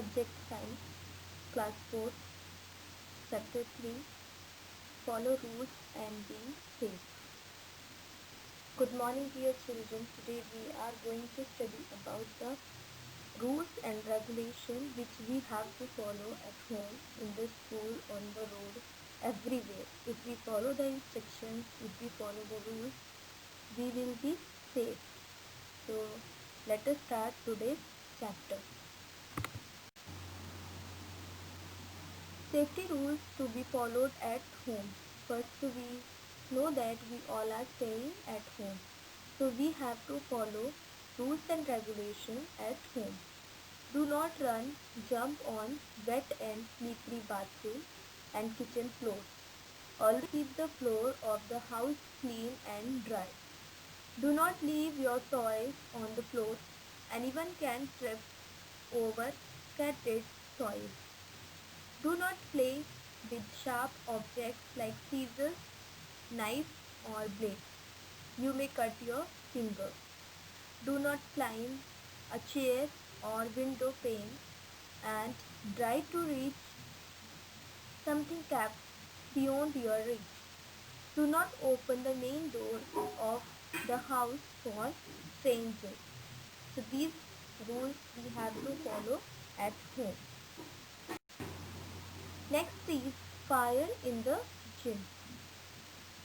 Subject Science, Class 4, Chapter 3, Follow Rules and Be Safe. Good morning, dear children. Today we are going to study about the rules and regulations which we have to follow at home, in the school, on the road, everywhere. If we follow the instructions, if we follow the rules, we will be safe. So let us start today's chapter. Safety rules to be followed at home. First, we know that we all are staying at home. So we have to follow rules and regulations at home. Do not run, jump on wet and slippery bathroom and kitchen floors. Always keep the floor of the house clean and dry. Do not leave your toys on the floor. Anyone can trip over scattered toys. Do not play with sharp objects like scissors, knife or blade. You may cut your finger. Do not climb a chair or window pane and try to reach something kept beyond your reach. Do not open the main door of the house for strangers. So these rules we have to follow at home. Next is fire in the kitchen.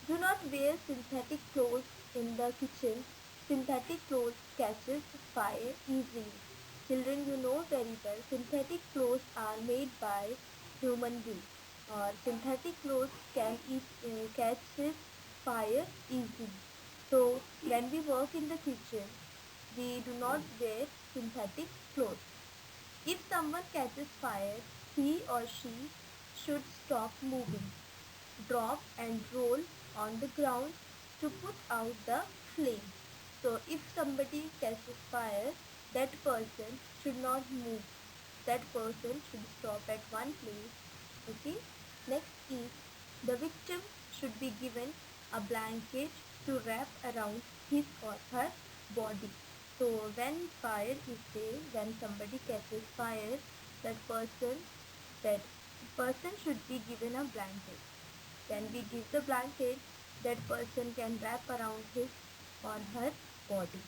Do not wear synthetic clothes in the kitchen. Synthetic clothes catches fire easily. Children, you know very well, synthetic clothes are made by human beings. Or synthetic clothes can catch fire easily. So when we work in the kitchen, we do not wear synthetic clothes. If someone catches fire, he or she should stop moving, drop and roll on the ground to put out the flame. So if somebody catches fire, that person should not move. That person should stop at one place. Okay. Next is the victim should be given a blanket to wrap around his or her body. So when fire is there, when somebody catches fire, that person should be given a blanket. When we give the blanket, that person can wrap around his or her body.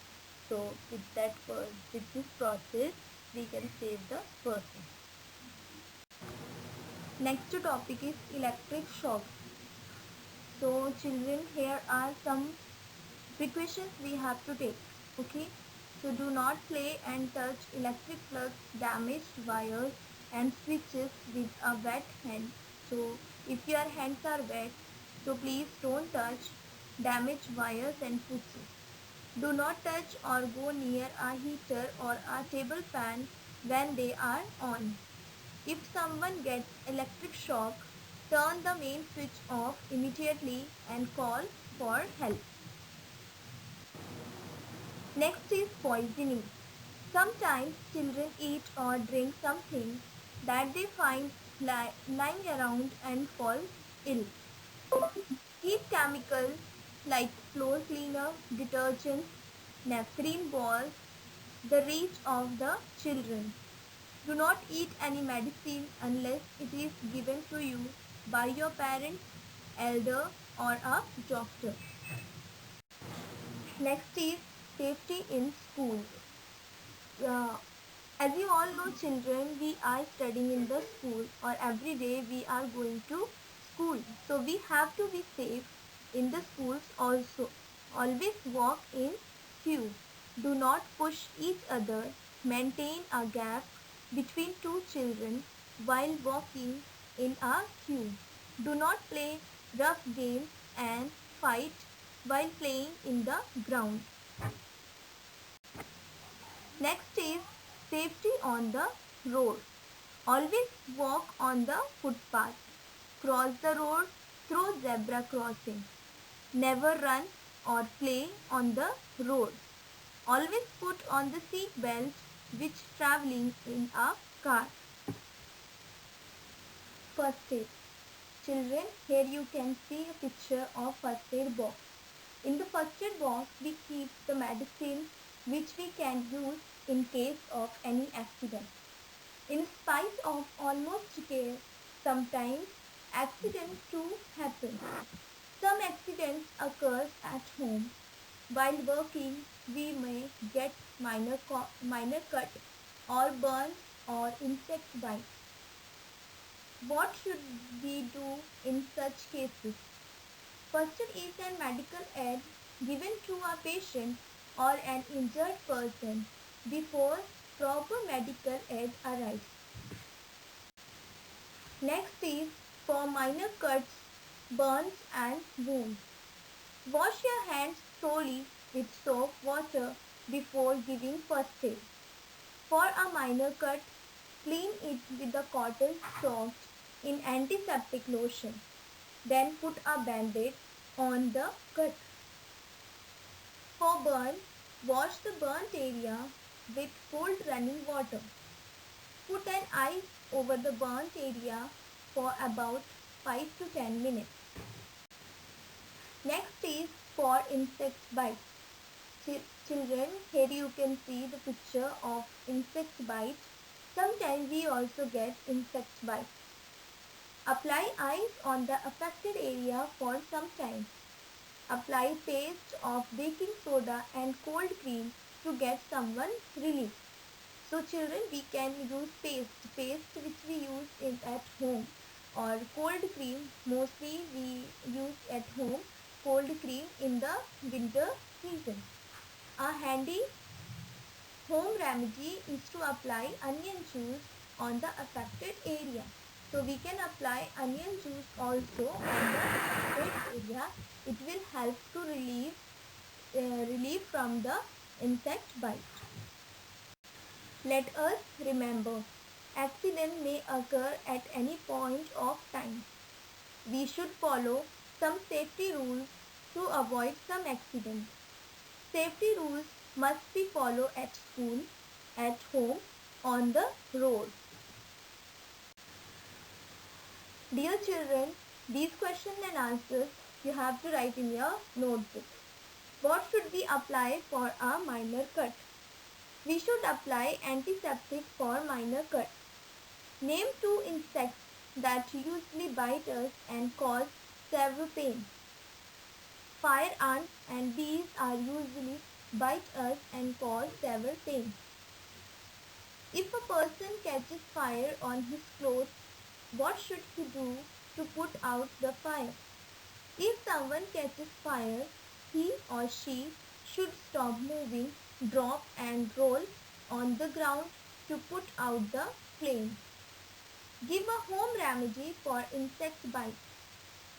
So with this process, we can save the person. Next topic is electric shock. So children, here are some precautions we have to take. Okay. So do not play and touch electric plugs, damaged wires and switches with a wet hand. So if your hands are wet, so please don't touch damaged wires and switches. Do not touch or go near a heater or a table fan when they are on. If someone gets electric shock, turn the main switch off immediately and call for help. Next is poisoning. Sometimes children eat or drink something that they find lying around and fall ill. Keep chemicals like floor cleaner, detergents, Nephrine balls the reach of the children. Do not eat any medicine unless it is given to you by your parents, elder or a doctor. Next is safety in school. As you all know children, we are studying in the school or every day we are going to school. So we have to be safe in the schools also. Always walk in queue. Do not push each other. Maintain a gap between two children while walking in a queue. Do not play rough games and fight while playing in the ground. Next is safety on the road. Always walk on the footpath. Cross the road through zebra crossing. Never run or play on the road. Always put on the seat belt which traveling in a car. First aid. Children, here you can see a picture of first aid box. In the first aid box, we keep the medicine which we can use in case of any accident. In spite of almost care, sometimes accidents too happen. Some accidents occur at home. While working, we may get minor cut or burn or insect bite. What should we do in such cases? First aid and medical aid given to a patient or an injured person before proper medical aid arrives. Next is for minor cuts, burns and wounds. Wash your hands thoroughly with soap water before giving first aid. For a minor cut, clean it with the cotton soaked in antiseptic lotion. Then put a band-aid on the cut. For burn, wash the burnt area with cold running water. Put an ice over the burnt area for about 5 to 10 minutes. Next is for insect bites. Children, here you can see the picture of insect bite. Sometimes we also get insect bites. Apply ice on the affected area for some time. Apply paste of baking soda and cold cream to get someone relief. So children, we can use paste which we use at home, or cold cream. Mostly we use at home cold cream in the winter season. A handy home remedy is to apply onion juice on the affected area. So we can apply onion juice also on the affected area. It will help to relieve from the insect bite. Let us remember, accident may occur at any point of time. We should follow some safety rules to avoid some accident. Safety rules must be followed at school, at home, on the road. Dear children, these questions and answers you have to write in your notebook. What should we apply for a minor cut? We should apply antiseptic for minor cut. Name 2 insects that usually bite us and cause severe pain. Fire ants and bees are usually bite us and cause severe pain. If a person catches fire on his clothes, what should he do to put out the fire? If someone catches fire, he or she should stop moving, drop and roll on the ground to put out the flame. Give a home remedy for insect bite.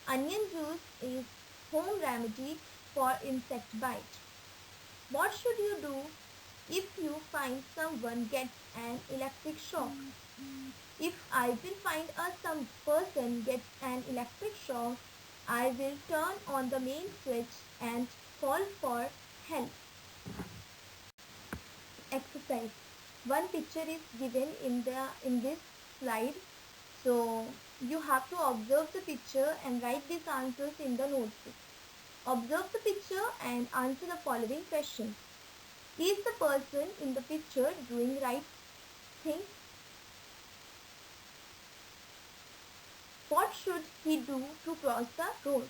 Onion juice is home remedy for insect bite. What should you do if you find someone gets an electric shock? If I will find some person gets an electric shock, I will turn on the main switch and call for help. Exercise. One picture is given in this slide. So you have to observe the picture and write these answers in the notebook. Observe the picture and answer the following questions. Is the person in the picture doing right thing? What should he do to cross the road?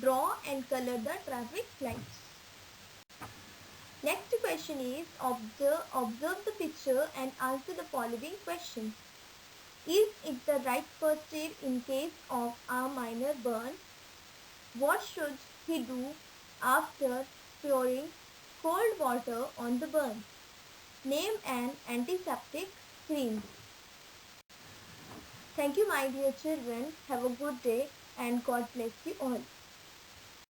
Draw and color the traffic lights. Next question is observe the picture and answer the following questions. Is it the right first aid in case of a minor burn? What should he do after pouring cold water on the burn? Name an antiseptic cream. Thank you, my dear children. Have a good day and God bless you all.